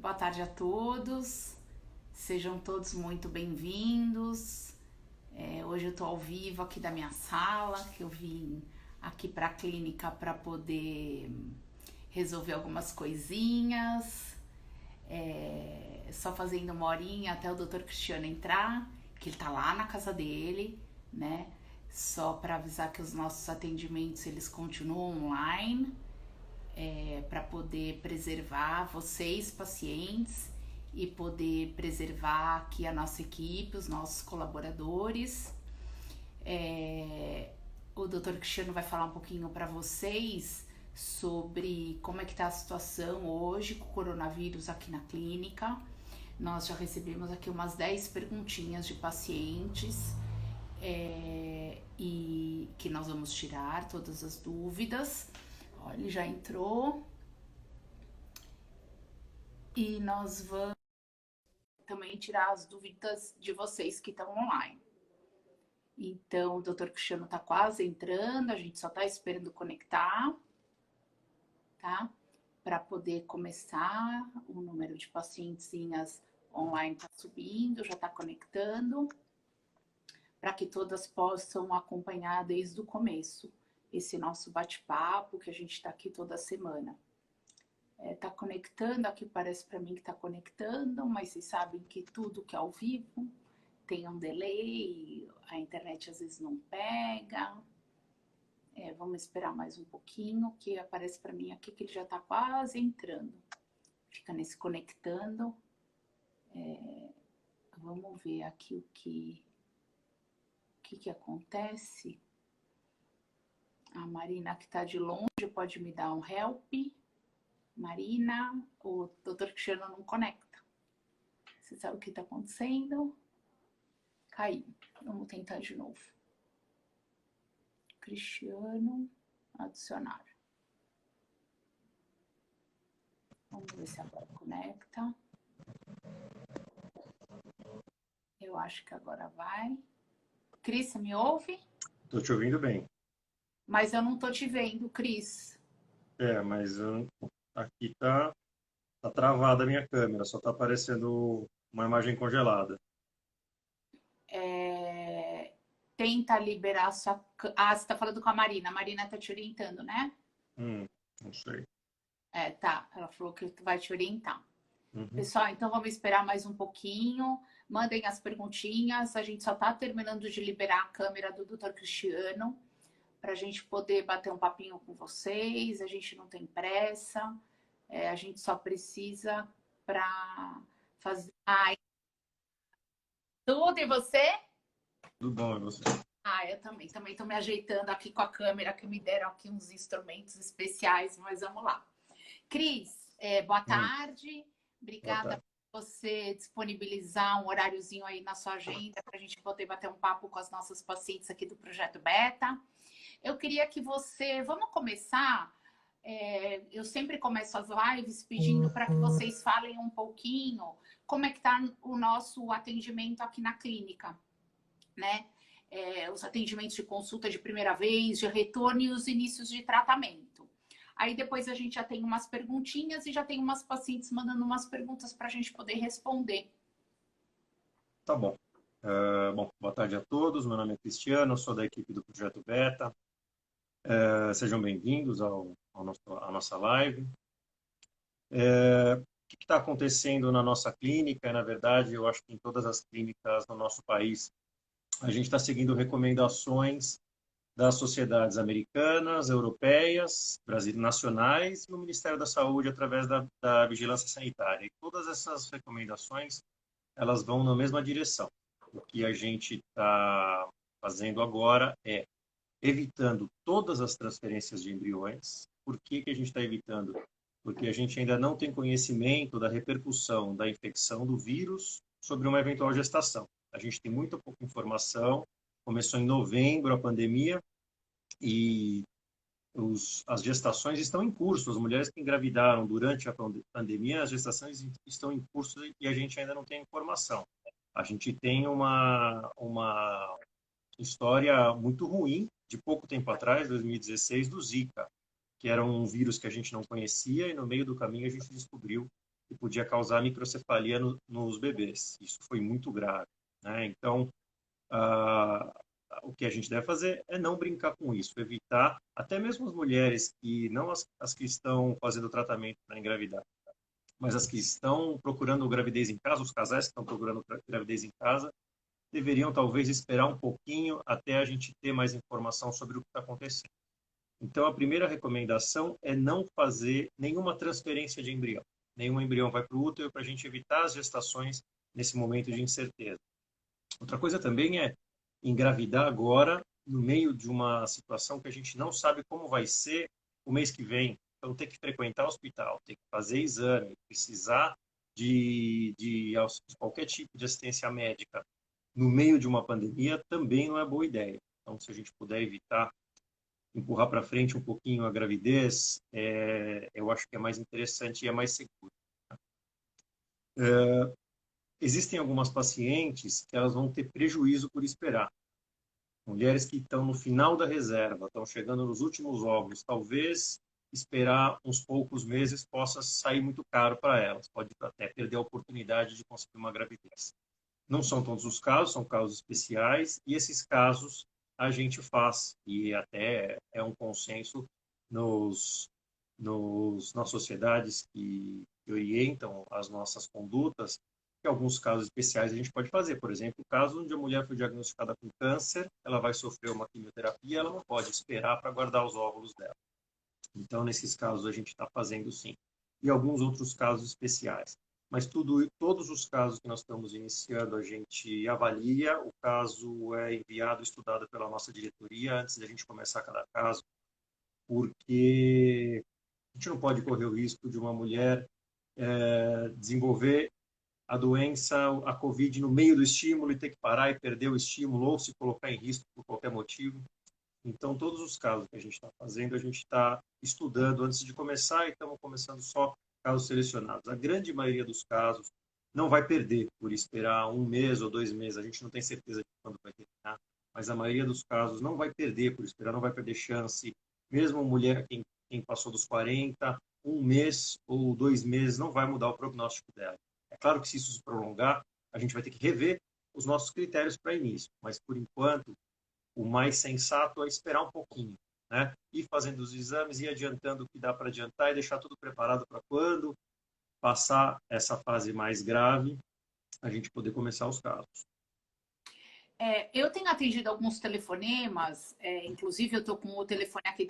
Boa tarde a todos, sejam todos muito bem-vindos. Hoje eu estou ao vivo aqui da minha sala, que eu vim aqui para a clínica para poder resolver algumas coisinhas. Só fazendo uma horinha até o Dr. Cristiano entrar, que ele está lá na casa dele, né? Só para avisar que os nossos atendimentos eles continuam online. Para poder preservar vocês, pacientes, e poder preservar aqui a nossa equipe, os nossos colaboradores. O Dr. Cristiano vai falar um pouquinho para vocês sobre como é que está a situação hoje com o coronavírus aqui na clínica. Nós já recebemos aqui umas 10 perguntinhas de pacientes e que nós vamos tirar todas as dúvidas. Olha, ele já entrou. E nós vamos também tirar as dúvidas de vocês que estão online. Então, o Dr. Cristiano está quase entrando, a gente só está esperando conectar, tá? Para poder começar, o número de pacientezinhas online está subindo, já está conectando, para que todas possam acompanhar desde o começo esse nosso bate-papo, que a gente está aqui toda semana. Tá conectando, aqui parece para mim que tá conectando, mas vocês sabem que tudo que é ao vivo tem um delay, a internet às vezes não pega. Vamos esperar mais um pouquinho, que aparece para mim aqui que ele já está quase entrando. Fica nesse conectando. Vamos ver aqui o que acontece. A Marina, que está de longe, pode me dar um help. Marina, o Dr. Cristiano não conecta. Você sabe o que está acontecendo? Caiu. Vamos tentar de novo. Cristiano, adicionar. Vamos ver se agora conecta. Eu acho que agora vai. Cris, você me ouve? Estou te ouvindo bem. Mas eu não estou te vendo, Cris. Mas aqui tá travada a minha câmera, só está aparecendo uma imagem congelada. Tenta liberar sua... Ah, você está falando com a Marina. A Marina está te orientando, né? Não sei. Tá. Ela falou que vai te orientar. Uhum. Pessoal, então vamos esperar mais um pouquinho. Mandem as perguntinhas. A gente só está terminando de liberar a câmera do Dr. Cristiano para a gente poder bater um papinho com vocês. A gente não tem pressa. A gente só precisa para fazer. Tudo e você? Tudo bom, e você? Eu também estou me ajeitando aqui com a câmera, que me deram aqui uns instrumentos especiais, mas vamos lá. Cris, boa tarde. Boa Obrigada tarde. por você disponibilizar um horáriozinho aí na sua agenda para a gente poder bater um papo com as nossas pacientes aqui do Projeto Beta. Eu queria que você... Vamos começar? Eu sempre começo as lives pedindo para que vocês falem um pouquinho como é que está o nosso atendimento aqui na clínica, né? Os atendimentos de consulta de primeira vez, de retorno e os inícios de tratamento. Aí depois a gente já tem umas perguntinhas e já tem umas pacientes mandando umas perguntas para a gente poder responder. Tá bom. Bom, boa tarde a todos. Meu nome é Cristiano, eu sou da equipe do Projeto Beta. Sejam bem-vindos à nossa live. O que está acontecendo na nossa clínica? Na verdade, eu acho que em todas as clínicas no nosso país, a gente está seguindo recomendações das sociedades americanas, europeias, nacionais e o Ministério da Saúde através da vigilância sanitária. E todas essas recomendações, elas vão na mesma direção. O que a gente está fazendo agora é evitando todas as transferências de embriões. Por que a gente está evitando? Porque a gente ainda não tem conhecimento da repercussão da infecção do vírus sobre uma eventual gestação. A gente tem muito pouca informação. Começou em novembro a pandemia e as gestações estão em curso. As mulheres que engravidaram durante a pandemia, as gestações estão em curso e a gente ainda não tem informação. A gente tem uma história muito ruim de pouco tempo atrás, 2016, do Zika, que era um vírus que a gente não conhecia e no meio do caminho a gente descobriu que podia causar microcefalia nos bebês. Isso foi muito grave, né? Então, ah, o que a gente deve fazer é não brincar com isso, evitar, até mesmo as mulheres que, não as que estão fazendo tratamento para engravidar, mas as que estão procurando gravidez em casa, os casais que estão procurando gravidez em casa, deveriam talvez esperar um pouquinho até a gente ter mais informação sobre o que está acontecendo. Então, a primeira recomendação é não fazer nenhuma transferência de embrião. Nenhum embrião vai para o útero para a gente evitar as gestações nesse momento de incerteza. Outra coisa também é engravidar agora, no meio de uma situação que a gente não sabe como vai ser o mês que vem. Então, ter que frequentar o hospital, ter que fazer exame, precisar de qualquer tipo de assistência médica no meio de uma pandemia também não é boa ideia. Então, se a gente puder evitar empurrar para frente um pouquinho a gravidez, eu acho que é mais interessante e é mais seguro. Existem algumas pacientes que elas vão ter prejuízo por esperar. Mulheres que estão no final da reserva, estão chegando nos últimos óvulos, talvez esperar uns poucos meses possa sair muito caro para elas, pode até perder a oportunidade de conseguir uma gravidez. Não são todos os casos, são casos especiais, e esses casos a gente faz, e até é um consenso nas sociedades que orientam as nossas condutas, que alguns casos especiais a gente pode fazer. Por exemplo, o caso onde a mulher foi diagnosticada com câncer, ela vai sofrer uma quimioterapia, ela não pode esperar para guardar os óvulos dela. Então, nesses casos, a gente está fazendo sim. E alguns outros casos especiais. Mas todos os casos que nós estamos iniciando, a gente avalia, o caso é enviado, estudado pela nossa diretoria antes de a gente começar cada caso, porque a gente não pode correr o risco de uma mulher desenvolver a doença, a Covid, no meio do estímulo e ter que parar e perder o estímulo ou se colocar em risco por qualquer motivo. Então, todos os casos que a gente está fazendo, a gente está estudando antes de começar e estamos começando só casos selecionados. A grande maioria dos casos não vai perder por esperar um mês ou 2 meses. A gente não tem certeza de quando vai terminar, mas a maioria dos casos não vai perder por esperar, não vai perder chance. Mesmo mulher, quem passou dos 40, um mês ou 2 meses não vai mudar o prognóstico dela. É claro que se isso se prolongar, a gente vai ter que rever os nossos critérios para início, mas por enquanto o mais sensato é esperar um pouquinho, né? Ir fazendo os exames, ir adiantando o que dá para adiantar e deixar tudo preparado para quando passar essa fase mais grave, a gente poder começar os casos. Eu tenho atendido alguns telefonemas, inclusive eu estou com o telefone aqui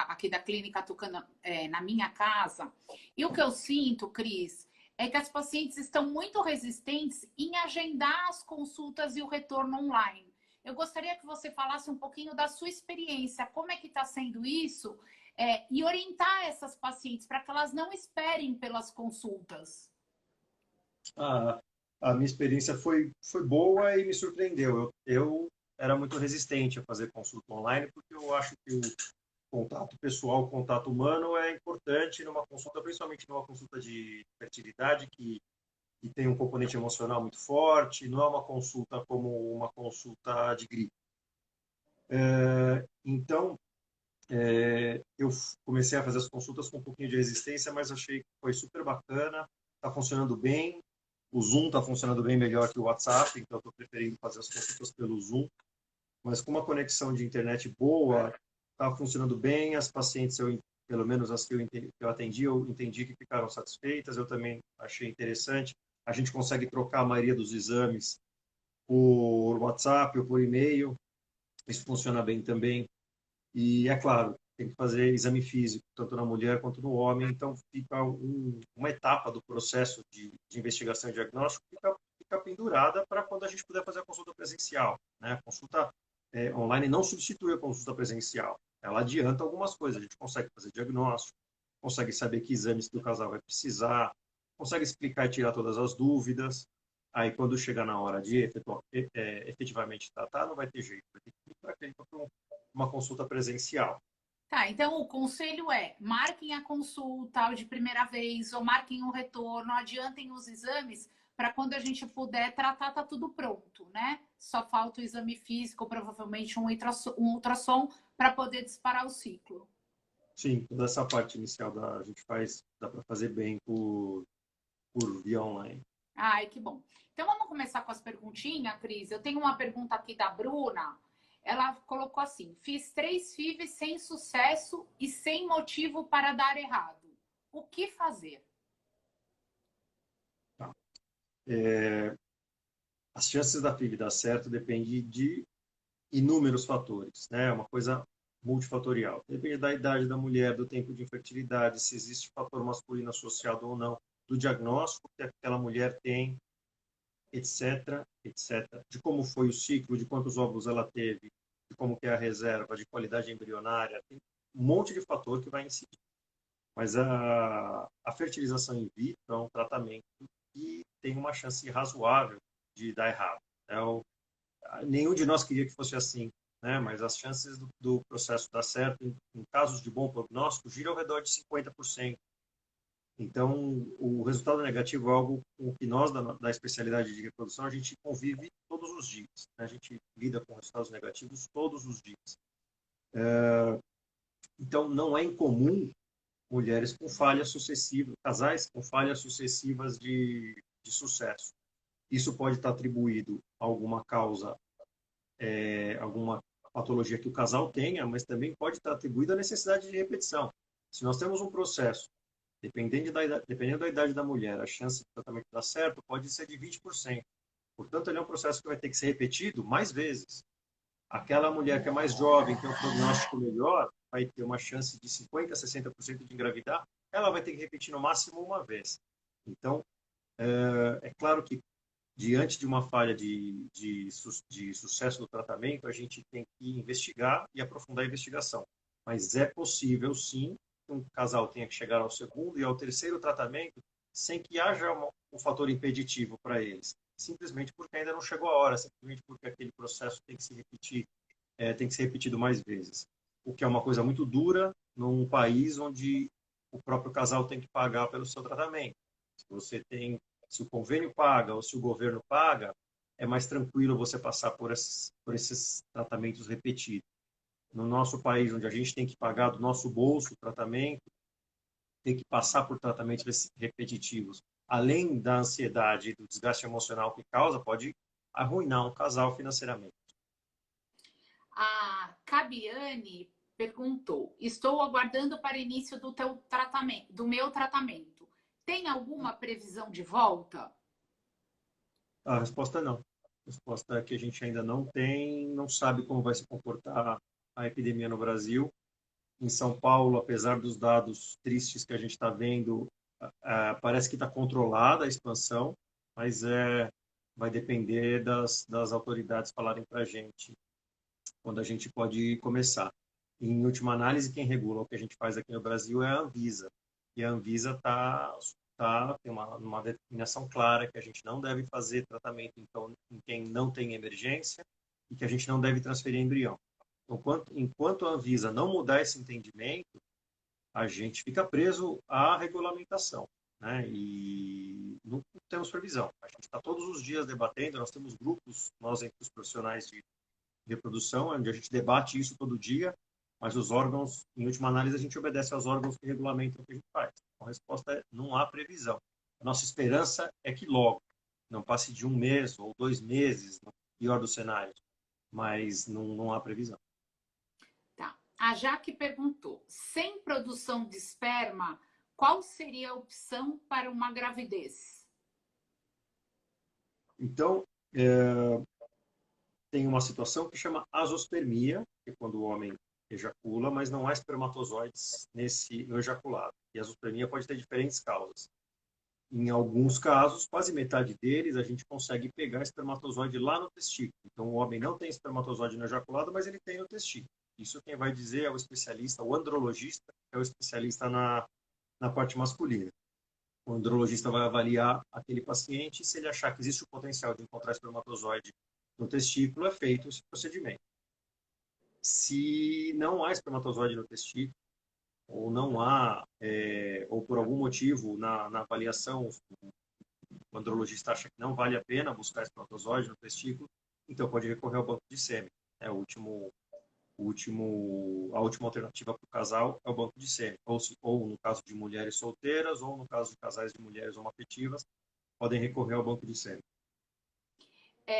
aqui da clínica tocando na minha casa, e o que eu sinto, Cris, é que as pacientes estão muito resistentes em agendar as consultas e o retorno online. Eu gostaria que você falasse um pouquinho da sua experiência, como é que está sendo isso, e orientar essas pacientes para que elas não esperem pelas consultas. A minha experiência foi boa e me surpreendeu. Eu era muito resistente a fazer consulta online porque eu acho que o contato pessoal, o contato humano é importante numa consulta, principalmente numa consulta de fertilidade que tem um componente emocional muito forte, não é uma consulta como uma consulta de gripe. Então, eu comecei a fazer as consultas com um pouquinho de resistência, mas achei que foi super bacana, está funcionando bem. O Zoom está funcionando bem melhor que o WhatsApp, então estou preferindo fazer as consultas pelo Zoom. Mas com uma conexão de internet boa, está funcionando bem. As pacientes, pelo menos as que eu atendi, eu entendi que ficaram satisfeitas. Eu também achei interessante. A gente consegue trocar a maioria dos exames por WhatsApp ou por e-mail. Isso funciona bem também. E, é claro, tem que fazer exame físico, tanto na mulher quanto no homem. Então, fica uma etapa do processo de investigação e diagnóstico fica pendurada para quando a gente puder fazer a consulta presencial, né? A consulta online não substitui a consulta presencial. Ela adianta algumas coisas. A gente consegue fazer diagnóstico, consegue saber que exames que o casal vai precisar, consegue explicar e tirar todas as dúvidas. Aí, quando chegar na hora de efetivamente tratar, não vai ter jeito. Vai ter que ir para a clínica para uma consulta presencial. Tá, então o conselho é: marquem a consulta de primeira vez ou marquem o retorno, adiantem os exames para quando a gente puder tratar, tá tudo pronto, né? Só falta o exame físico, provavelmente um ultrassom para poder disparar o ciclo. Sim, toda essa parte inicial a gente faz, dá para fazer bem por via online. Ai, que bom. Então vamos começar com as perguntinhas, Cris. Eu tenho uma pergunta aqui da Bruna. Ela colocou assim: fiz 3 FIVs sem sucesso e sem motivo para dar errado. O que fazer? Tá? As chances da FIV dar certo dependem de inúmeros fatores, né? É uma coisa multifatorial. Depende da idade da mulher, do tempo de infertilidade, se existe fator masculino associado ou não, do diagnóstico que aquela mulher tem, etc, etc. De como foi o ciclo, de quantos óvulos ela teve, de como que é a reserva, de qualidade embrionária. Tem um monte de fator que vai incidir. Mas a fertilização in vitro é um tratamento que tem uma chance razoável de dar errado. Nenhum de nós queria que fosse assim, né? Mas as chances do processo dar certo, em casos de bom prognóstico, giram ao redor de 50%. Então, o resultado negativo é algo com o que nós, da especialidade de reprodução, a gente convive todos os dias, né? A gente lida com resultados negativos todos os dias. Então, não é incomum mulheres com falhas sucessivas, casais com falhas sucessivas de sucesso. Isso pode estar atribuído a alguma causa, alguma patologia que o casal tenha, mas também pode estar atribuído à necessidade de repetição. Se nós temos um processo, dependendo da idade da mulher, a chance de tratamento dar certo pode ser de 20%. Portanto, ele é um processo que vai ter que ser repetido mais vezes. Aquela mulher que é mais jovem, tem um prognóstico melhor, vai ter uma chance de 50% a 60% de engravidar, ela vai ter que repetir no máximo uma vez. Então, é claro que diante de uma falha de sucesso do tratamento, a gente tem que investigar e aprofundar a investigação. Mas é possível, sim, que um casal tenha que chegar ao segundo e ao terceiro tratamento sem que haja um fator impeditivo para eles. Simplesmente porque ainda não chegou a hora, simplesmente porque aquele processo tem que se repetir, tem que ser repetido mais vezes. O que é uma coisa muito dura num país onde o próprio casal tem que pagar pelo seu tratamento. Se você tem se o convênio paga ou se o governo paga, é mais tranquilo você passar por esses tratamentos repetidos. No nosso país, onde a gente tem que pagar do nosso bolso o tratamento, tem que passar por tratamentos repetitivos, além da ansiedade e do desgaste emocional que causa, pode arruinar um casal financeiramente. A Cabiane perguntou: estou aguardando para início do teu tratamento, do meu tratamento. Tem alguma previsão de volta? A resposta é não. A resposta é que a gente ainda não tem, não sabe como vai se comportar a epidemia no Brasil. Em São Paulo, apesar dos dados tristes que a gente está vendo, parece que está controlada a expansão, mas vai depender das autoridades falarem para a gente quando a gente pode começar. Em última análise, quem regula o que a gente faz aqui no Brasil é a Anvisa. E a Anvisa tem uma determinação clara que a gente não deve fazer tratamento em quem não tem emergência e que a gente não deve transferir embrião. Então, enquanto a Anvisa não mudar esse entendimento, a gente fica preso à regulamentação, né? E não temos previsão. A gente está todos os dias debatendo, nós temos grupos, nós entre os profissionais de reprodução, onde a gente debate isso todo dia, mas os órgãos, em última análise, a gente obedece aos órgãos que regulamentam o que a gente faz. Então, a resposta é: não há previsão. A nossa esperança é que logo, não passe de 1 mês ou 2 meses, no pior dos cenários, mas não há previsão. Tá. A Jaque perguntou: sem produção de esperma, qual seria a opção para uma gravidez? Então, tem uma situação que chama azospermia, que é quando o homem ejacula, mas não há espermatozoides no ejaculado. E a azospermia pode ter diferentes causas. Em alguns casos, quase metade deles, a gente consegue pegar espermatozoide lá no testículo. Então, o homem não tem espermatozoide no ejaculado, mas ele tem no testículo. Isso quem vai dizer é o especialista, o andrologista, que é o especialista na parte masculina. O andrologista vai avaliar aquele paciente e, se ele achar que existe o potencial de encontrar espermatozoide no testículo, é feito esse procedimento. Se não há espermatozoide no testículo, ou não há, ou por algum motivo na avaliação o andrologista acha que não vale a pena buscar espermatozoide no testículo, então pode recorrer ao banco de sêmen. É o A última alternativa para o casal é o banco de sêmen. Ou no caso de mulheres solteiras, ou no caso de casais de mulheres homoafetivas, podem recorrer ao banco de sêmen.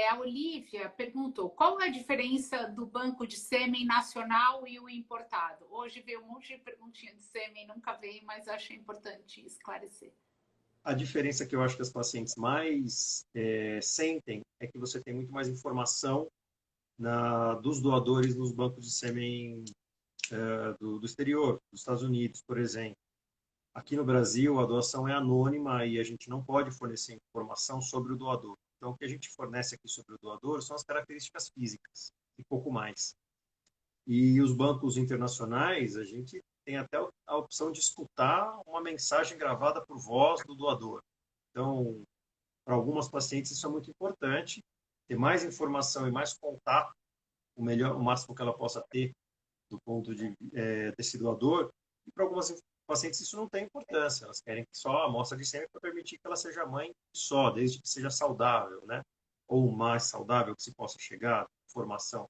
A Olivia perguntou qual é a diferença do banco de sêmen nacional e o importado. Hoje veio um monte de perguntinha de sêmen, nunca veio, mas achei importante esclarecer. A diferença que eu acho que as pacientes mais sentem é que você tem muito mais informação dos doadores nos bancos de sêmen do exterior, dos Estados Unidos, por exemplo. Aqui no Brasil, a doação é anônima e a gente não pode fornecer informação sobre o doador. Então, o que a gente fornece aqui sobre o doador são as características físicas e pouco mais. E os bancos internacionais, a gente tem até a opção de escutar uma mensagem gravada por voz do doador. Então, para algumas pacientes isso é muito importante, ter mais informação e mais contato, o máximo que ela possa ter do ponto desse doador. E para algumas pacientes isso não tem importância, elas querem só a amostra de sêmen para permitir que ela seja mãe só, desde que seja saudável, né? Ou o mais saudável que se possa chegar, formação.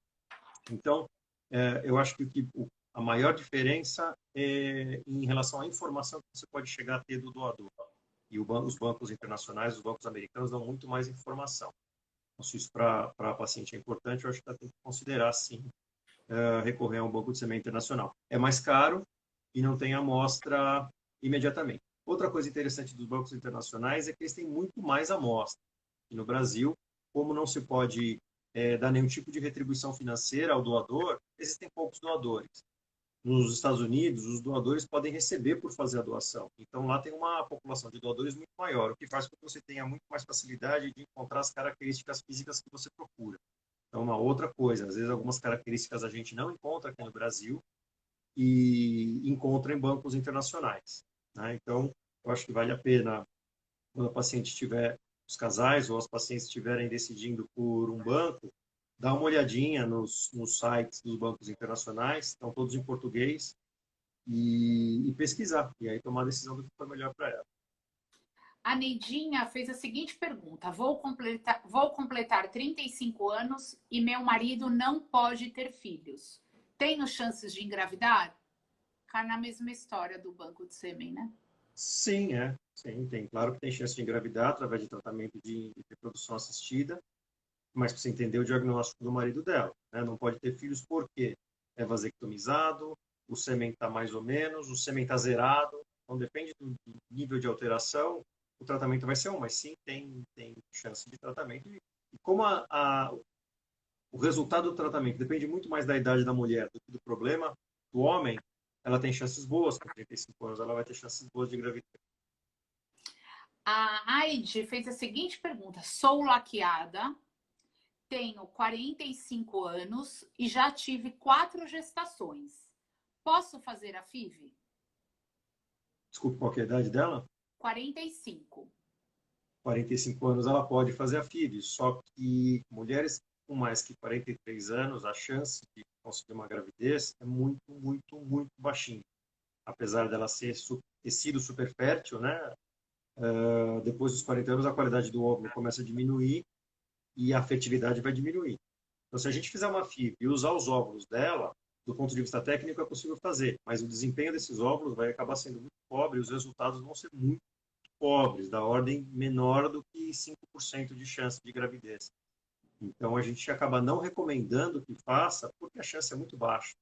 Então, eu acho que a maior diferença é em relação à informação que você pode chegar a ter do doador. E os bancos internacionais, os bancos americanos dão muito mais informação. Então, se isso para a paciente é importante, eu acho que ela tem que considerar, sim, recorrer a um banco de sêmen internacional. É mais caro e não tem amostra imediatamente. Outra coisa interessante dos bancos internacionais é que eles têm muito mais amostra. E no Brasil, como não se pode dar nenhum tipo de retribuição financeira ao doador, existem poucos doadores. Nos Estados Unidos, os doadores podem receber por fazer a doação. Então, lá tem uma população de doadores muito maior, o que faz com que você tenha muito mais facilidade de encontrar as características físicas que você procura. Então, uma outra coisa, às vezes algumas características a gente não encontra aqui no Brasil e encontra em bancos internacionais, né? Então, eu acho que vale a pena, quando a paciente tiver, os casais ou as pacientes estiverem decidindo por um banco, dar uma olhadinha nos sites dos bancos internacionais, estão todos em português, e pesquisar, e aí tomar a decisão do que for melhor para ela. A Neidinha fez a seguinte pergunta: vou completar 35 anos e meu marido não pode ter filhos. Tenho chances de engravidar? Cai na mesma história do banco de sêmen, né? Sim, sim, tem. Claro que tem chance de engravidar através de tratamento de reprodução assistida, mas precisa entender o diagnóstico do marido dela, né? Não pode ter filhos porque é vasectomizado, o sêmen está mais ou menos, o sêmen está zerado, então depende do nível de alteração, o tratamento vai ser mas sim, tem chance de tratamento. E como o resultado do tratamento depende muito mais da idade da mulher do que do problema do homem, ela tem chances boas, com 35 anos ela vai ter chances boas de engravidar. A Aide fez a seguinte pergunta: sou laqueada, tenho 45 anos e já tive 4 gestações. Posso fazer a FIV? Desculpe, qual é a idade dela? 45. 45 anos ela pode fazer a FIV, só que mulheres com mais que 43 anos, a chance de conseguir uma gravidez é muito, muito, muito baixinha. Apesar dela ter sido super fértil, né? Depois dos 40 anos a qualidade do óvulo começa a diminuir e a fertilidade vai diminuir. Então, se a gente fizer uma FIV e usar os óvulos dela, do ponto de vista técnico é possível fazer, mas o desempenho desses óvulos vai acabar sendo muito pobre e os resultados vão ser muito pobres, da ordem menor do que 5% de chance de gravidez. Então, a gente acaba não recomendando que faça, porque a chance é muito baixa.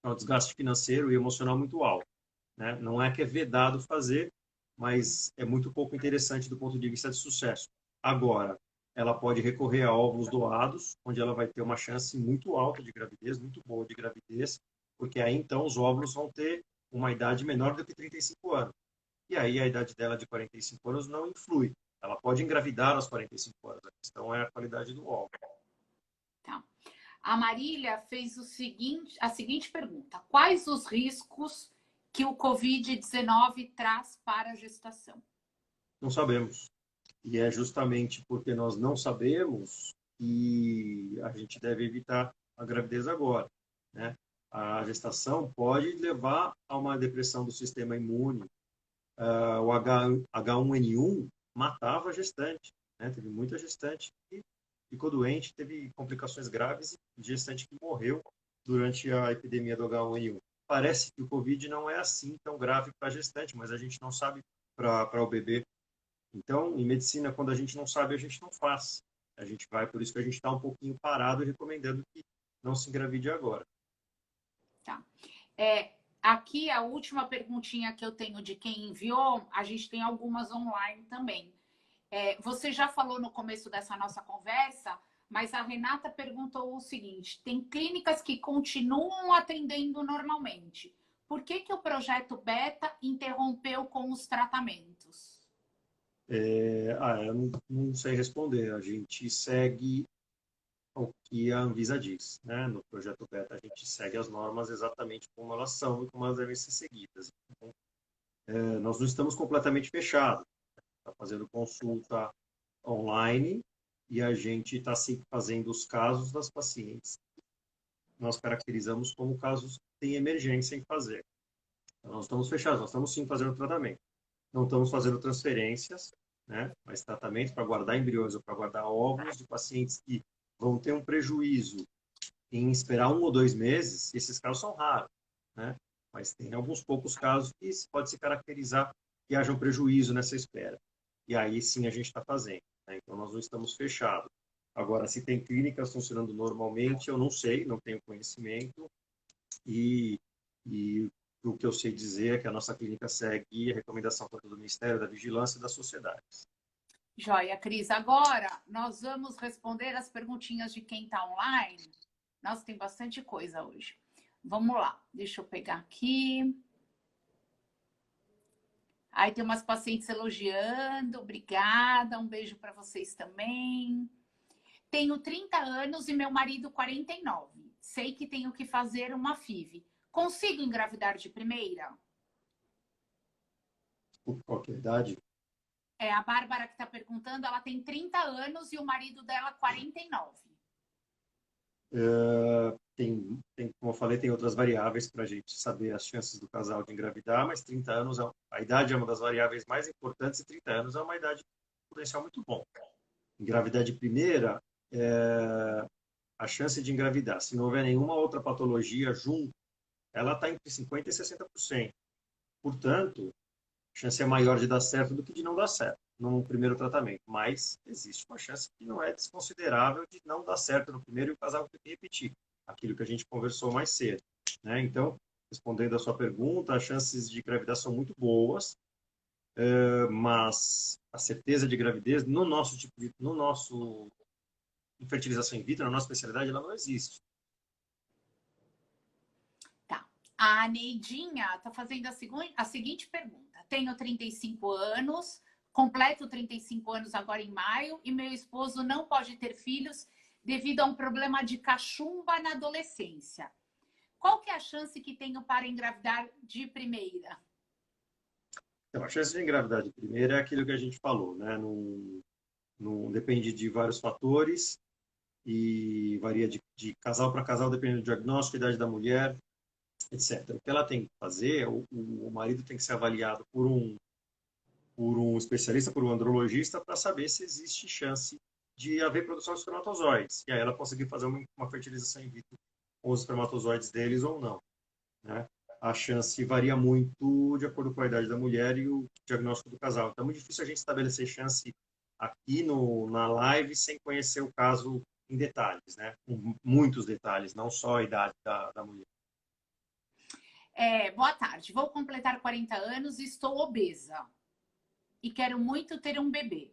É um desgaste financeiro e emocional muito alto, né? Não é que é vedado fazer, mas é muito pouco interessante do ponto de vista de sucesso. Agora, ela pode recorrer a óvulos doados, onde ela vai ter uma chance muito alta de gravidez, muito boa de gravidez, porque aí então os óvulos vão ter uma idade menor do que 35 anos. E aí a idade dela de 45 anos não influi. Ela pode engravidar aos 45 anos. A questão é a qualidade do óvulo. Tá. A Marília fez a seguinte pergunta: quais os riscos que o Covid-19 traz para a gestação? Não sabemos. E é justamente porque nós não sabemos que a gente deve evitar a gravidez agora, né? A gestação pode levar a uma depressão do sistema imune. O H1N1 matava a gestante, né? Teve muita gestante que ficou doente, teve complicações graves, gestante que morreu durante a epidemia do H1N1. Parece que o Covid não é assim tão grave para a gestante, mas a gente não sabe para o bebê. Então, em medicina, quando a gente não sabe, a gente não faz. A gente vai, por isso que a gente está um pouquinho parado e recomendando que não se engravide agora. Tá. Aqui a última perguntinha que eu tenho de quem enviou, a gente tem algumas online também. Você já falou no começo dessa nossa conversa, mas a Renata perguntou o seguinte: tem clínicas que continuam atendendo normalmente. Por que que o projeto Beta interrompeu com os tratamentos? Eu não sei responder. A gente segue o que a Anvisa diz, né? No projeto Beta, a gente segue as normas exatamente como elas são e como elas devem ser seguidas. Então, nós não estamos completamente fechados. Está fazendo consulta online e a gente está sempre fazendo os casos das pacientes. Nós caracterizamos como casos que têm emergência em fazer. Então, nós estamos fechados, nós estamos sim fazendo tratamento. Não estamos fazendo transferências, né? Mas tratamento para guardar embriões ou para guardar óvulos de pacientes que vão ter um prejuízo em esperar 1 ou 2 meses, esses casos são raros, né? Mas tem alguns poucos casos que pode se caracterizar que haja um prejuízo nessa espera. E aí sim a gente está fazendo, né? Então nós não estamos fechados. Agora, se tem clínicas funcionando normalmente, eu não sei, não tenho conhecimento. E o que eu sei dizer é que a nossa clínica segue a recomendação tanto do Ministério da Vigilância e das sociedades. Joia, Cris. Agora nós vamos responder as perguntinhas de quem está online. Nossa, tem bastante coisa hoje. Vamos lá, deixa eu pegar aqui. Aí tem umas pacientes elogiando, obrigada, um beijo para vocês também. Tenho 30 anos e meu marido 49. Sei que tenho que fazer uma FIV. Consigo engravidar de primeira? Por qualquer idade, A Bárbara que está perguntando, ela tem 30 anos e o marido dela 49. como eu falei, tem outras variáveis para a gente saber as chances do casal de engravidar, mas 30 anos, a idade é uma das variáveis mais importantes e 30 anos é uma idade com potencial muito bom. Engravidar de primeira, a chance de engravidar, se não houver nenhuma outra patologia junto, ela está entre 50% e 60%. Portanto, a chance é maior de dar certo do que de não dar certo no primeiro tratamento. Mas existe uma chance que não é desconsiderável de não dar certo no primeiro e o casal ter que repetir aquilo que a gente conversou mais cedo, né? Então, respondendo a sua pergunta, as chances de gravidez são muito boas, mas a certeza de gravidez no nosso fertilização in vitro, na nossa especialidade, ela não existe. Tá. A Neidinha está fazendo a seguinte pergunta. Tenho 35 anos, completo 35 anos agora em maio, e meu esposo não pode ter filhos devido a um problema de cachumba na adolescência. Qual que é a chance que tenho para engravidar de primeira? Então, a chance de engravidar de primeira é aquilo que a gente falou, né? Não depende de vários fatores e varia de casal para casal, dependendo do diagnóstico, idade da mulher, etc. O que ela tem que fazer, o marido tem que ser avaliado por um especialista, por um andrologista, para saber se existe chance de haver produção de espermatozoides. E aí ela conseguir fazer uma fertilização in vitro com os espermatozoides deles ou não, né? A chance varia muito de acordo com a idade da mulher e o diagnóstico do casal. Então é muito difícil a gente estabelecer chance aqui na live sem conhecer o caso em detalhes, né? Com muitos detalhes, não só a idade da mulher. Boa tarde. Vou completar 40 anos e estou obesa. E quero muito ter um bebê.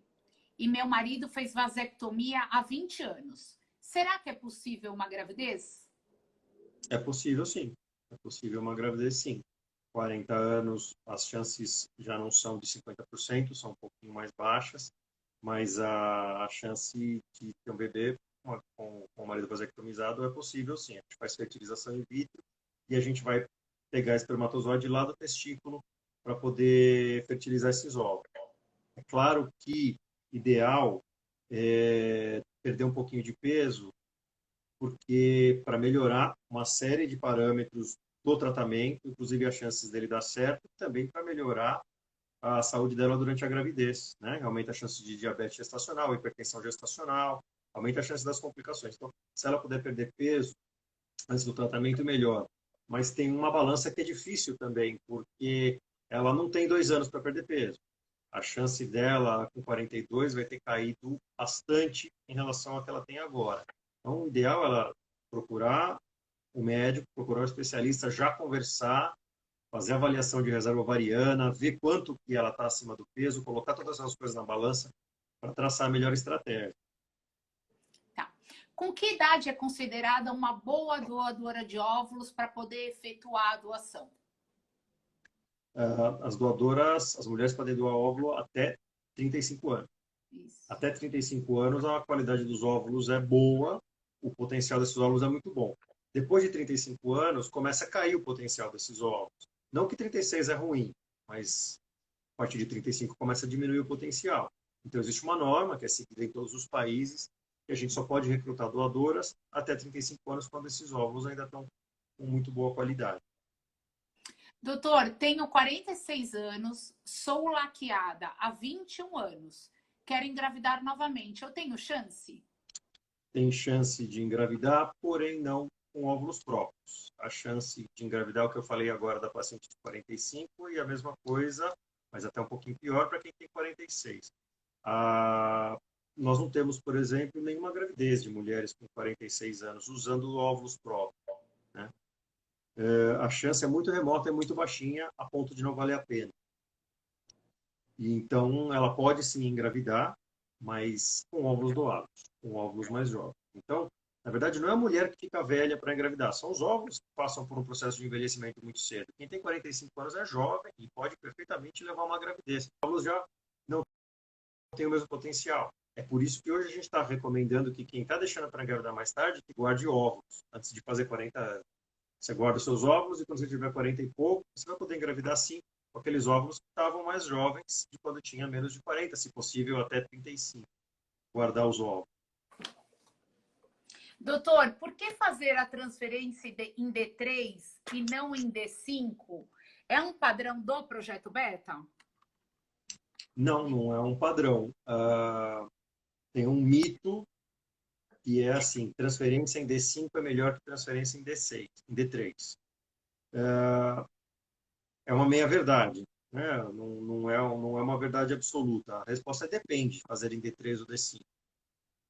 E meu marido fez vasectomia há 20 anos. Será que é possível uma gravidez? É possível, sim. É possível uma gravidez, sim. 40 anos, as chances já não são de 50%, são um pouquinho mais baixas, mas a chance de ter um bebê com o marido vasectomizado é possível, sim. A gente faz fertilização in vitro e a gente vai pegar espermatozoide lá do testículo para poder fertilizar esses ovos. É claro que ideal é perder um pouquinho de peso, porque para melhorar uma série de parâmetros do tratamento, inclusive as chances dele dar certo, e também para melhorar a saúde dela durante a gravidez, né? Aumenta a chance de diabetes gestacional, hipertensão gestacional, aumenta a chance das complicações. Então, se ela puder perder peso, antes do tratamento, melhor. Mas tem uma balança que é difícil também, porque ela não tem 2 anos para perder peso. A chance dela com 42 vai ter caído bastante em relação ao que ela tem agora. Então, o ideal é ela procurar o médico, procurar o especialista, já conversar, fazer avaliação de reserva ovariana, ver quanto que ela está acima do peso, colocar todas as coisas na balança para traçar a melhor estratégia. Tá. Com que idade é considerada uma boa doadora de óvulos para poder efetuar a doação? As doadoras, as mulheres podem doar óvulo até 35 anos. Isso. Até 35 anos, a qualidade dos óvulos é boa, o potencial desses óvulos é muito bom. Depois de 35 anos, começa a cair o potencial desses óvulos. Não que 36 é ruim, mas a partir de 35 começa a diminuir o potencial. Então, existe uma norma que é seguida em todos os países, que a gente só pode recrutar doadoras até 35 anos, quando esses óvulos ainda estão com muito boa qualidade. Doutor, tenho 46 anos, sou laqueada há 21 anos. Quero engravidar novamente. Eu tenho chance? Tem chance de engravidar, porém não com óvulos próprios. A chance de engravidar é o que eu falei agora da paciente de 45 e a mesma coisa, mas até um pouquinho pior para quem tem 46. Nós não temos, por exemplo, nenhuma gravidez de mulheres com 46 anos usando óvulos próprios. Né? A chance é muito remota, é muito baixinha, a ponto de não valer a pena. E, então, ela pode sim engravidar, mas com óvulos doados, com óvulos mais jovens. Então, na verdade, não é a mulher que fica velha para engravidar, são os óvulos que passam por um processo de envelhecimento muito cedo. Quem tem 45 anos é jovem e pode perfeitamente levar uma gravidez. Os óvulos já não têm o mesmo potencial. É por isso que hoje a gente está recomendando que quem está deixando para engravidar mais tarde, que guarde óvulos, antes de fazer 40 anos. Você guarda os seus óvulos e quando você tiver 40 e pouco, você vai poder engravidar sim, com aqueles óvulos que estavam mais jovens de quando tinha menos de 40, se possível até 35. Guardar os óvulos. Doutor, por que fazer a transferência em D3 e não em D5? É um padrão do projeto Beta? Não, não é um padrão. Tem um mito que é assim, transferência em D5 é melhor que transferência em D6, em D3. É uma meia-verdade, né? Não é uma verdade absoluta. A resposta é depende, fazer em D3 ou D5.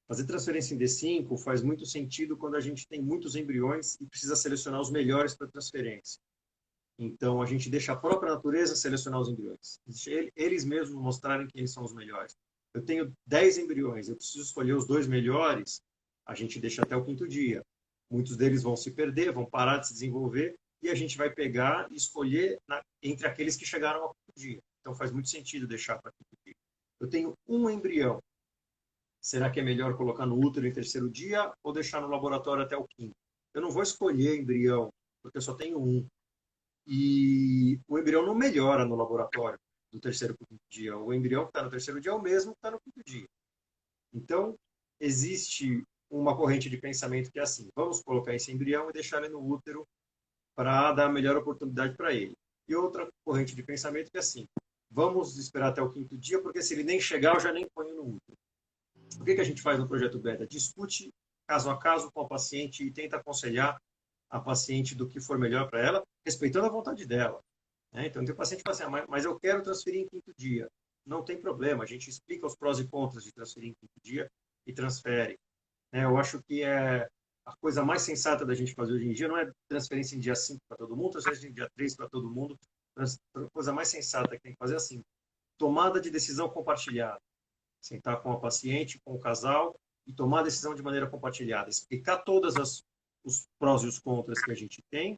Fazer transferência em D5 faz muito sentido quando a gente tem muitos embriões e precisa selecionar os melhores para transferência. Então, a gente deixa a própria natureza selecionar os embriões. Eles mesmos mostrarem que eles são os melhores. Eu tenho 10 embriões, eu preciso escolher os 2 melhores, a gente deixa até o 5º dia. Muitos deles vão se perder, vão parar de se desenvolver, e a gente vai pegar e escolher entre aqueles que chegaram ao 5º dia. Então, faz muito sentido deixar para o 5º dia. Eu tenho um embrião. Será que é melhor colocar no útero em 3º dia ou deixar no laboratório até o 5º? Eu não vou escolher embrião, porque eu só tenho um. E o embrião não melhora no laboratório do 3º para o 5º dia. O embrião que está no 3º dia é o mesmo que está no 5º dia. Então, existe uma corrente de pensamento que é assim: vamos colocar esse embrião e deixar ele no útero para dar a melhor oportunidade para ele. E outra corrente de pensamento que é assim: vamos esperar até o 5º dia, porque se ele nem chegar, eu já nem ponho no útero. O que a gente faz no projeto Beta? Discute caso a caso com a paciente e tenta aconselhar a paciente do que for melhor para ela, respeitando a vontade dela. Né? Então, tem paciente que fala assim, mas eu quero transferir em 5º dia. Não tem problema, a gente explica os prós e contras de transferir em 5º dia e transfere. Eu acho que a coisa mais sensata da gente fazer hoje em dia não é transferência em dia 5 para todo mundo, transferência em dia 3 para todo mundo. A coisa mais sensata que tem que fazer é assim, tomada de decisão compartilhada. Sentar com a paciente, com o casal e tomar a decisão de maneira compartilhada. Explicar todos os prós e os contras que a gente tem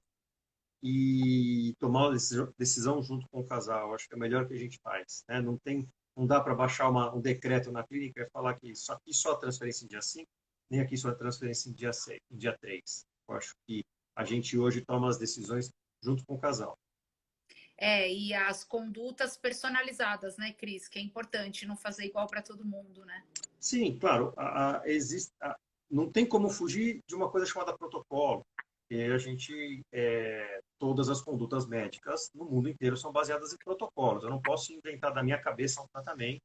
e tomar a decisão junto com o casal. Acho que é o melhor que a gente faz. Né? Não dá para baixar um decreto na clínica e falar que isso aqui só transferência em dia 5, nem aqui só transferência em dia 6, em dia 3. Eu acho que a gente hoje toma as decisões junto com o casal. E as condutas personalizadas, né, Cris? Que é importante não fazer igual para todo mundo, né? Sim, claro. Não tem como fugir de uma coisa chamada protocolo. E a gente, todas as condutas médicas no mundo inteiro são baseadas em protocolos. Eu não posso inventar da minha cabeça um tratamento,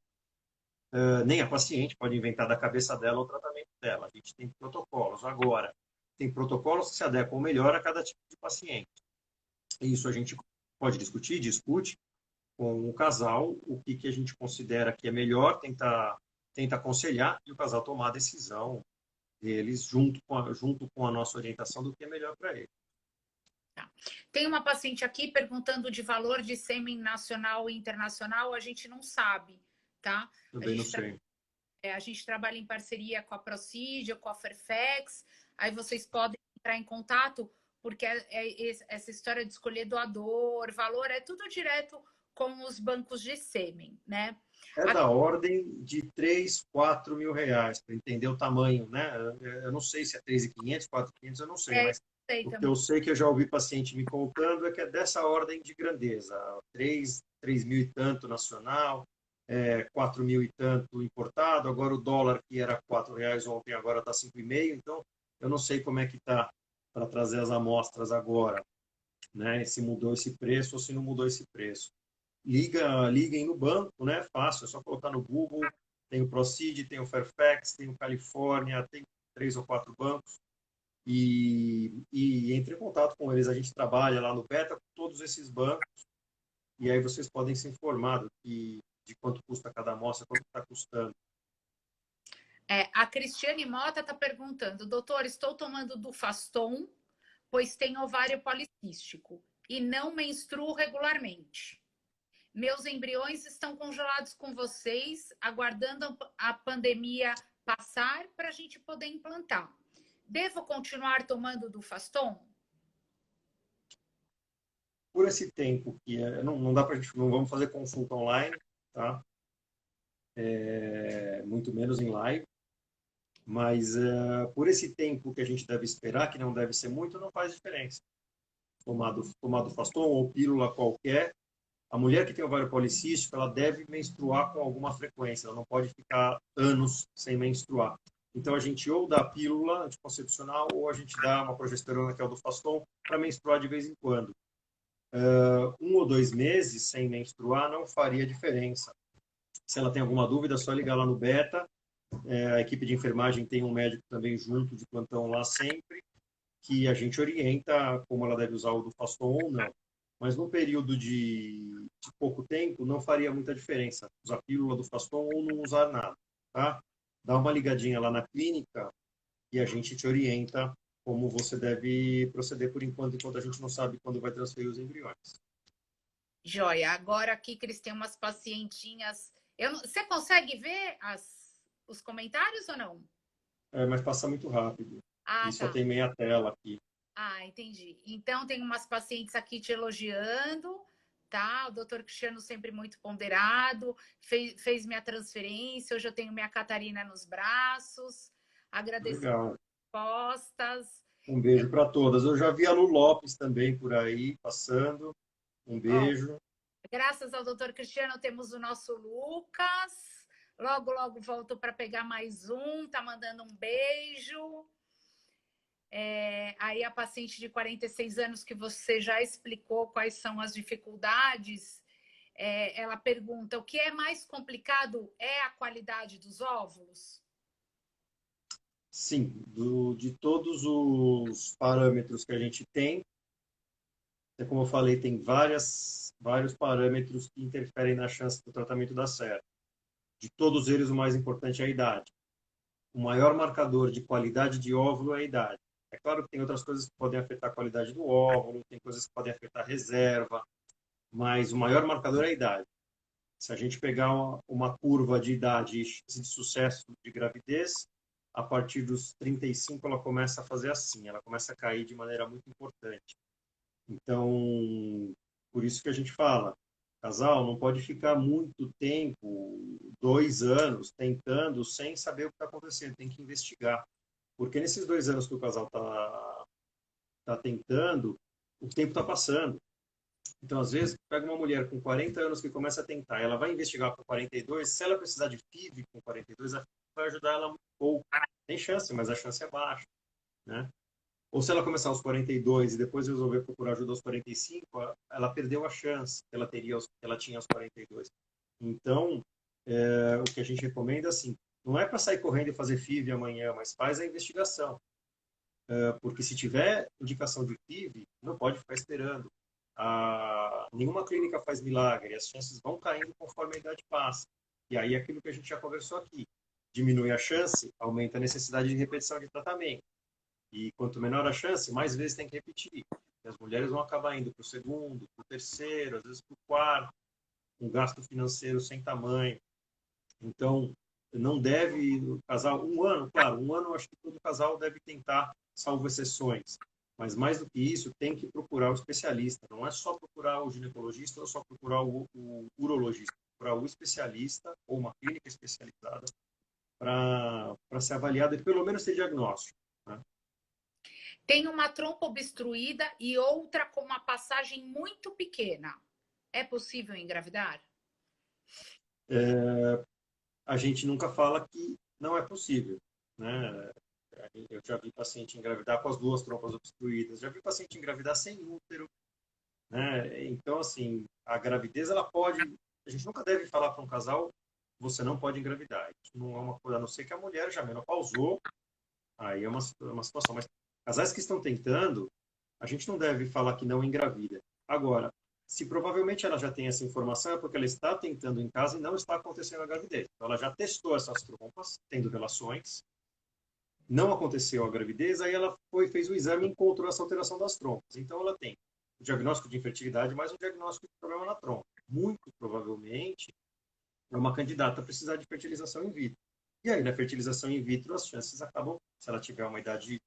nem a paciente pode inventar da cabeça dela o tratamento dela. A gente tem protocolos. Agora, tem protocolos que se adequam melhor a cada tipo de paciente. Isso a gente pode discutir, discute com o casal o que a gente considera que é melhor, tenta aconselhar e o casal tomar a decisão deles junto com a nossa orientação do que é melhor para ele. Tá. Tem uma paciente aqui perguntando de valor de sêmen nacional e internacional, a gente não sabe, tá? Também não sei. A gente trabalha em parceria com a Procídio, com a Fairfax, aí vocês podem entrar em contato, porque essa história de escolher doador, valor, é tudo direto com os bancos de sêmen, né? É da ordem de 3, 4 mil reais, para entender o tamanho, né? Eu não sei se é 3.500, 4.500, eu não sei, mas o que eu sei que eu já ouvi paciente me contando é que é dessa ordem de grandeza, 3 mil e tanto nacional, 4 mil e tanto importado, agora o dólar que era 4 reais ontem agora está 5,5, então eu não sei como é que está para trazer as amostras agora, né? Se mudou esse preço ou se não mudou esse preço. Liguem no banco, né? Fácil, é só colocar no Google. Tem o Procid, tem o Fairfax, tem o Califórnia, tem 3 ou 4 bancos. E entre em contato com eles. A gente trabalha lá no Beta com todos esses bancos. E aí vocês podem se informar de quanto custa cada amostra, quanto está custando. A Cristiane Mota está perguntando, doutor, estou tomando Dufaston, pois tenho ovário policístico e não menstruo regularmente. Meus embriões estão congelados com vocês, aguardando a pandemia passar para a gente poder implantar. Devo continuar tomando Dufaston? Por esse tempo que não dá para não vamos fazer consulta online, tá? Muito menos em live, mas por esse tempo que a gente deve esperar, que não deve ser muito, não faz diferença. Tomado Faston ou pílula qualquer, a mulher que tem ovário policístico, ela deve menstruar com alguma frequência, ela não pode ficar anos sem menstruar. Então, a gente ou dá pílula anticoncepcional ou a gente dá uma progesterona, que é o do Faston, para menstruar de vez em quando. 1 ou 2 meses sem menstruar não faria diferença. Se ela tem alguma dúvida, é só ligar lá no Beta. A equipe de enfermagem tem um médico também junto de plantão lá sempre, que a gente orienta como ela deve usar o do Faston ou não. Mas no período de pouco tempo, não faria muita diferença usar a pílula do Faston ou não usar nada, tá? Dá uma ligadinha lá na clínica e a gente te orienta como você deve proceder por enquanto a gente não sabe quando vai transferir os embriões. Joia. Agora aqui, Cris, tem umas pacientinhas. Você consegue ver os comentários ou não? Mas passa muito rápido. Ah, E só tá. tem meia tela aqui. Ah, entendi. Então, tem umas pacientes aqui te elogiando, tá? O doutor Cristiano sempre muito ponderado, fez minha transferência, hoje eu tenho minha Catarina nos braços, agradecer as Legal. respostas. Um beijo para todas. Eu já vi a Lu Lopes também por aí, passando. Um Ó, beijo. graças ao doutor Cristiano, temos o nosso Lucas. Logo, logo volto para pegar mais um, tá mandando um beijo. Aí a paciente de 46 anos que você já explicou quais são as dificuldades, ela pergunta, o que é mais complicado é a qualidade dos óvulos? Sim, de todos os parâmetros que a gente tem, como eu falei, tem vários parâmetros que interferem na chance do tratamento dar certo. De todos eles, o mais importante é a idade. O maior marcador de qualidade de óvulo é a idade. É claro que tem outras coisas que podem afetar a qualidade do óvulo, tem coisas que podem afetar a reserva, mas o maior marcador é a idade. Se a gente pegar uma curva de idade de sucesso de gravidez, a partir dos 35 ela começa a fazer assim, ela começa a cair de maneira muito importante. Então, por isso que a gente fala, casal não pode ficar muito tempo, 2 anos, tentando sem saber o que está acontecendo, tem que investigar. Porque nesses 2 anos que o casal tá tentando, o tempo está passando. Então, às vezes, pega uma mulher com 40 anos que começa a tentar, ela vai investigar com 42, se ela precisar de FIV com 42, a FIV vai ajudar ela muito pouco. Tem chance, mas a chance é baixa, né? Ou se ela começar aos 42 e depois resolver procurar ajuda aos 45, ela perdeu a chance que ela tinha aos 42. Então, o que a gente recomenda, assim, não é para sair correndo e fazer FIV amanhã, mas faz a investigação. porque se tiver indicação de FIV, não pode ficar esperando. Nenhuma clínica faz milagre, as chances vão caindo conforme a idade passa. E aí aquilo que a gente já conversou aqui, diminui a chance, aumenta a necessidade de repetição de tratamento. E quanto menor a chance, mais vezes tem que repetir. E as mulheres vão acabar indo para o segundo, para o terceiro, às vezes para o quarto, um gasto financeiro sem tamanho. Então, não deve o casal, um ano, claro, um ano acho que todo casal deve tentar, salvo exceções. Mas mais do que isso, tem que procurar o especialista. Não é só procurar o ginecologista ou só procurar o urologista. Procurar o especialista ou uma clínica especializada para ser avaliado e pelo menos ter diagnóstico. Né? Tem uma trompa obstruída e outra com uma passagem muito pequena. É possível engravidar? A gente nunca fala que não é possível. Né? Eu já vi paciente engravidar com as duas trompas obstruídas, já vi paciente engravidar sem útero. Né? Então, assim, a gravidez, ela pode... A gente nunca deve falar para um casal, você não pode engravidar. Isso não é uma coisa, a não ser que a mulher já menopausou, aí é uma situação. Mas casais que estão tentando, a gente não deve falar que não engravida. Agora, se provavelmente ela já tem essa informação, é porque ela está tentando em casa e não está acontecendo a gravidez. Então, ela já testou essas trompas, tendo relações, não aconteceu a gravidez, aí ela fez o exame e encontrou essa alteração das trompas. Então, ela tem o diagnóstico de infertilidade, mais um diagnóstico de problema na trompa. Muito provavelmente, é uma candidata a precisar de fertilização in vitro. E aí, na fertilização in vitro, as chances acabam, se ela tiver uma idade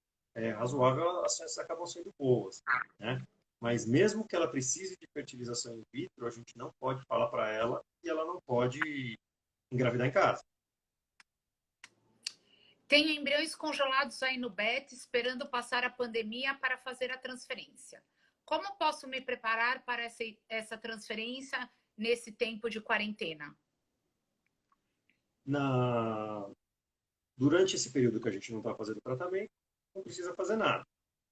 razoável, as chances acabam sendo boas. Né? Mas mesmo que ela precise de fertilização in vitro, a gente não pode falar para ela que ela não pode engravidar em casa. Tenho embriões congelados aí no BET, esperando passar a pandemia para fazer a transferência. Como posso me preparar para essa transferência nesse tempo de quarentena? Durante esse período que a gente não está fazendo tratamento, não precisa fazer nada.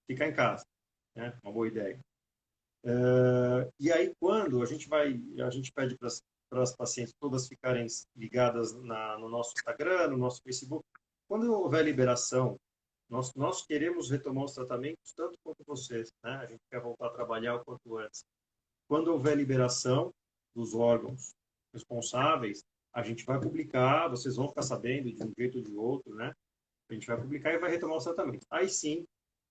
Ficar em casa. Né? Uma boa ideia. E aí, quando a gente pede para as pacientes todas ficarem ligadas no nosso Instagram, no nosso Facebook, quando houver liberação, nós queremos retomar os tratamentos tanto quanto vocês, né? A gente quer voltar a trabalhar o quanto antes. Quando houver liberação dos órgãos responsáveis, a gente vai publicar, vocês vão ficar sabendo de um jeito ou de outro, né? A gente vai publicar e vai retomar os tratamentos. Aí sim,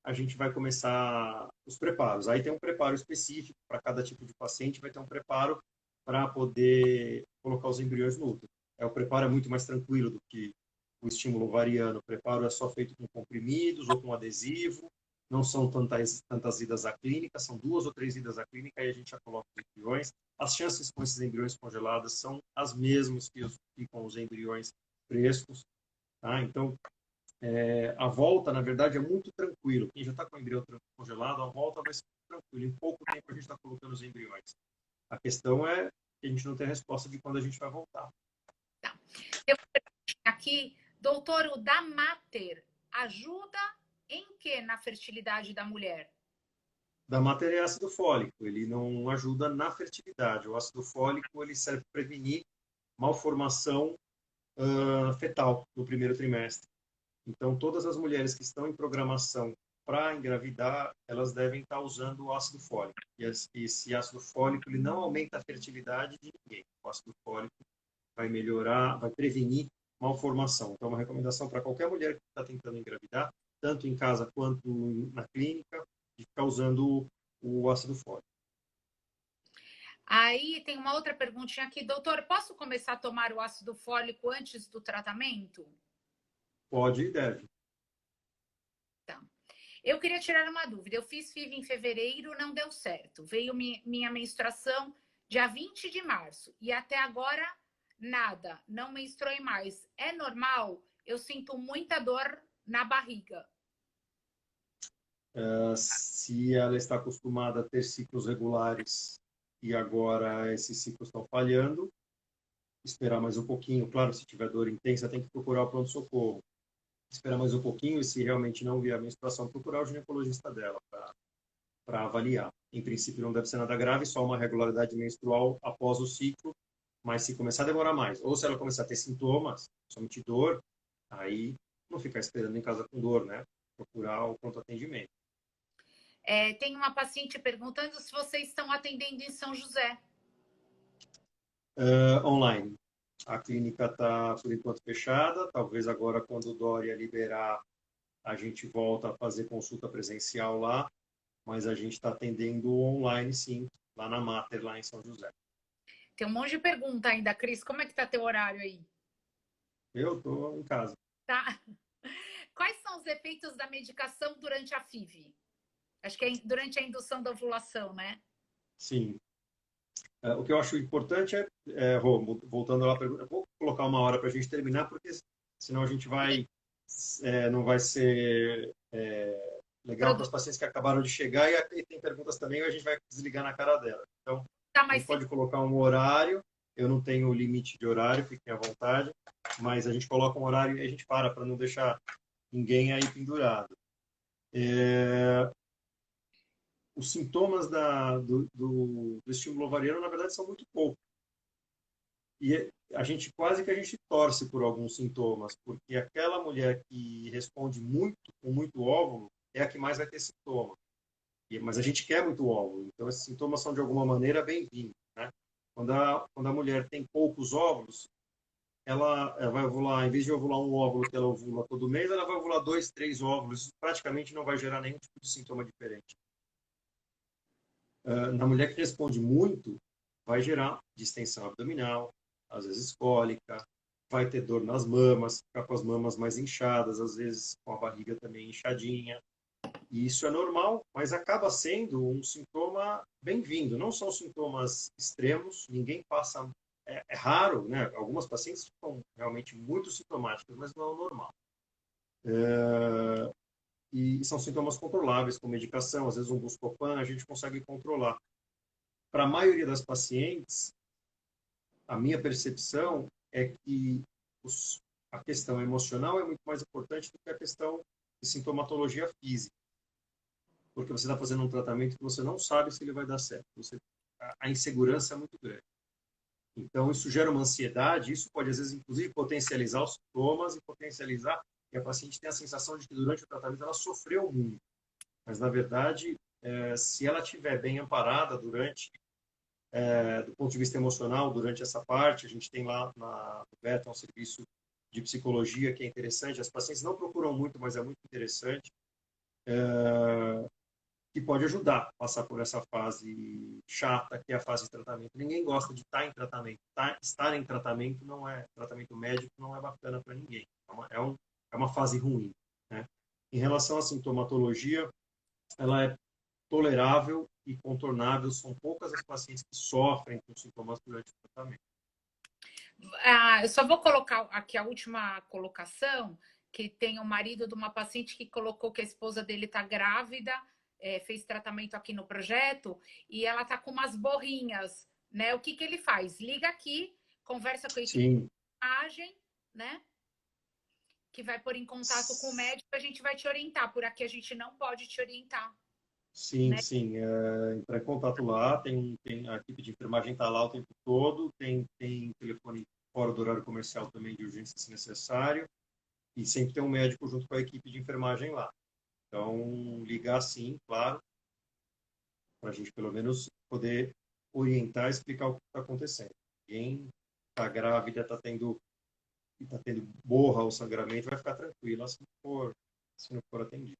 a gente vai começar os preparos. Aí tem um preparo específico para cada tipo de paciente, vai ter um preparo para poder colocar os embriões no útero. O preparo é muito mais tranquilo do que o estímulo ovariano. O preparo é só feito com comprimidos ou com adesivo. Não são tantas idas à clínica, são 2 ou 3 idas à clínica e a gente já coloca os embriões. As chances com esses embriões congelados são as mesmas que com os embriões frescos. Tá? Então, a volta, na verdade, é muito tranquilo. Quem já está com o embrião congelado, a volta vai ser tranquilo. Em pouco tempo a gente está colocando os embriões. A questão é que a gente não tem a resposta de quando a gente vai voltar. Tá. Eu aqui, doutor, o Damater ajuda em que na fertilidade da mulher? Damater é ácido fólico, ele não ajuda na fertilidade. O ácido fólico ele serve para prevenir malformação fetal no primeiro trimestre. Então, todas as mulheres que estão em programação para engravidar, elas devem estar usando o ácido fólico. E esse ácido fólico ele não aumenta a fertilidade de ninguém. O ácido fólico vai melhorar, vai prevenir malformação. Então, uma recomendação para qualquer mulher que está tentando engravidar, tanto em casa quanto na clínica, de ficar usando o ácido fólico. Aí tem uma outra perguntinha aqui. Doutor, posso começar a tomar o ácido fólico antes do tratamento? Pode e deve. Tá. Eu queria tirar uma dúvida. Eu fiz FIV em fevereiro, não deu certo. Veio minha menstruação dia 20 de março e até agora nada, não menstruei mais. É normal? Eu sinto muita dor na barriga. Se ela está acostumada a ter ciclos regulares e agora esses ciclos estão falhando, esperar mais um pouquinho. Claro, se tiver dor intensa, tem que procurar o pronto-socorro. Esperar mais um pouquinho e, se realmente não vier a menstruação, procurar o ginecologista dela para avaliar. Em princípio, não deve ser nada grave, só uma regularidade menstrual após o ciclo, mas se começar a demorar mais, ou se ela começar a ter sintomas, somente dor, aí não ficar esperando em casa com dor, né? procurar o pronto atendimento. Tem uma paciente perguntando se vocês estão atendendo em São José. Online. A clínica está, por enquanto, fechada. Talvez agora, quando o Dória liberar, a gente volta a fazer consulta presencial lá, mas a gente está atendendo online, sim, lá na Mater, lá em São José. Tem um monte de pergunta ainda, Cris. Como é que tá teu horário aí? Eu estou em casa. Tá. Quais são os efeitos da medicação durante a FIV? Acho que é durante a indução da ovulação, né? Sim. O que eu acho importante Rô, voltando lá, eu vou colocar uma hora para a gente terminar, porque senão a gente vai, não vai ser legal para Produ... as pacientes que acabaram de chegar e tem perguntas também e a gente vai desligar na cara dela. Então, Tá, a mas gente pode colocar um horário, eu não tenho limite de horário, fiquem à vontade, mas a gente coloca um horário e a gente para não deixar ninguém aí pendurado. Os sintomas do estímulo ovariano, na verdade, são muito poucos. E a gente quase que a gente torce por alguns sintomas, porque aquela mulher que responde muito com muito óvulo é a que mais vai ter sintoma. Mas a gente quer muito óvulo, então esses sintomas são de alguma maneira bem-vindos, né? Quando a mulher tem poucos óvulos, ela vai ovular, em vez de ovular um óvulo que ela ovula todo mês, ela vai ovular 2, 3 óvulos. Isso praticamente não vai gerar nenhum tipo de sintoma diferente. Na mulher que responde muito, vai gerar distensão abdominal, às vezes cólica, vai ter dor nas mamas, ficar com as mamas mais inchadas, às vezes com a barriga também inchadinha. E isso é normal, mas acaba sendo um sintoma bem-vindo. Não são sintomas extremos, ninguém passa. É raro, né? Algumas pacientes ficam realmente muito sintomáticas, mas não é o normal. E são sintomas controláveis com medicação, às vezes um Buscopan a gente consegue controlar. Para a maioria das pacientes, a minha percepção é que a questão emocional é muito mais importante do que a questão de sintomatologia física. Porque você está fazendo um tratamento que você não sabe se ele vai dar certo. A insegurança é muito grande. Então, isso gera uma ansiedade, isso pode, às vezes, inclusive, potencializar os sintomas e potencializar que a paciente tenha a sensação de que, durante o tratamento, ela sofreu muito. Mas, na verdade, se ela estiver bem amparada do ponto de vista emocional, durante essa parte, a gente tem lá no Beta um serviço de psicologia que é interessante. As pacientes não procuram muito, mas é muito interessante. Que pode ajudar a passar por essa fase chata, que é a fase de tratamento. Ninguém gosta de estar em tratamento. Estar em tratamento não é tratamento médico, não é bacana para ninguém. É uma fase ruim, né? Em relação à sintomatologia, ela é tolerável e contornável. São poucas as pacientes que sofrem com sintomas durante o tratamento. Eu só vou colocar aqui a última colocação, que tem o marido de uma paciente que colocou que a esposa dele está grávida, fez tratamento aqui no projeto, e ela está com umas borrinhas, né? O que ele faz? Liga aqui, conversa com a equipe de Sim. imagem, né? Que vai pôr em contato com o médico, a gente vai te orientar. Por aqui a gente não pode te orientar. Sim, Né? sim. Entrar em contato lá, a equipe de enfermagem está lá o tempo todo, tem telefone fora do horário comercial também de urgência se necessário, e sempre tem um médico junto com a equipe de enfermagem lá. Então, ligar sim, claro, para a gente pelo menos poder orientar e explicar o que está acontecendo. Quem está grávida, tá tendo borra ou sangramento, vai ficar tranquila se não for atendido.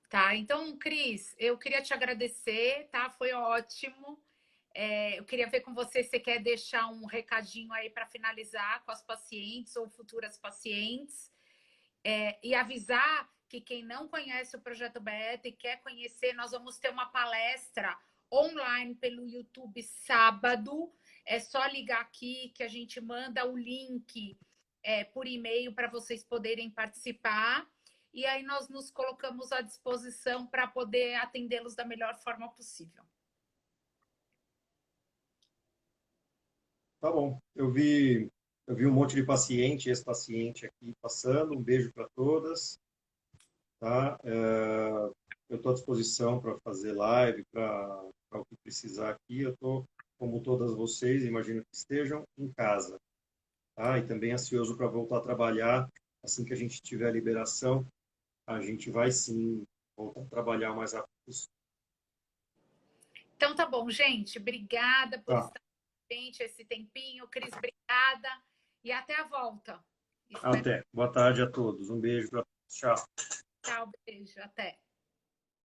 Tá, então, Cris, eu queria te agradecer, tá? Foi ótimo. Eu queria ver com você se você quer deixar um recadinho aí para finalizar com as pacientes ou futuras pacientes. E avisar que quem não conhece o Projeto Beta e quer conhecer, nós vamos ter uma palestra online pelo YouTube sábado. É só ligar aqui que a gente manda o link por e-mail para vocês poderem participar. E aí nós nos colocamos à disposição para poder atendê-los da melhor forma possível. Tá bom. Eu vi um monte de paciente, ex-paciente aqui passando. Um beijo para todas. Tá? Eu estou à disposição para fazer live, para o que precisar aqui. Eu estou, como todas vocês, imagino que estejam, em casa. Tá? E também ansioso para voltar a trabalhar assim que a gente tiver a liberação. a gente vai sim voltar a trabalhar mais rápido possível. Então tá bom, gente. Obrigada por Tá, estar com a gente esse tempinho. Cris, obrigada. E até a volta. Espero. até. Boa tarde a todos. Um beijo para todos. Tchau. Tchau, beijo. Até.